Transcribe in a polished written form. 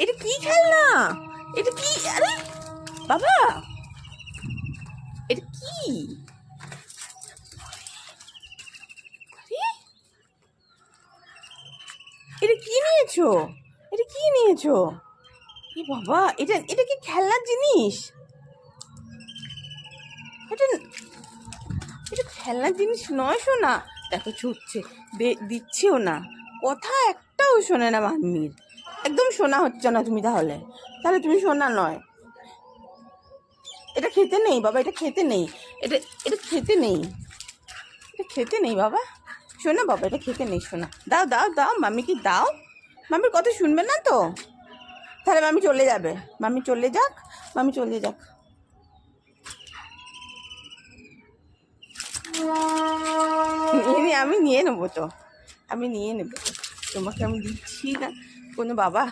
এটা কি খেলনা? এটা কি? আরে বাবা, এটা কি? এটা কি নিয়েছো? এটা কি নিয়েছো? এ বাবা, এটা এটা কি খেলনার জিনিস? এটা এটা খেলনার জিনিস নয় শোনা। দেখো ছুটছে, দিচ্ছেও না, কথা একটাও শোনে না মাম্মির। একদম শোনা হচ্ছে না তুমি, তাহলে তাহলে তুমি শোনা নয়। এটা খেতে নেই বাবা, এটা খেতে নেই। এটা এটা খেতে নেই, এটা খেতে নেই বাবা। শোনো বাবা, এটা খেতে নেই। শোনা, দাও দাও দাও, মাম্মিকে দাও। মাম্মির কথা শুনবে না তো? তাহলে মাম্মি চলে যাবে। মাম্মি চলে যাক, মাম্মি চলে যাক। আমি নিয়ে নেবো তো, আমি নিয়ে নেবো তো। তোমাকে আমি দিচ্ছি না কোনো বাবা।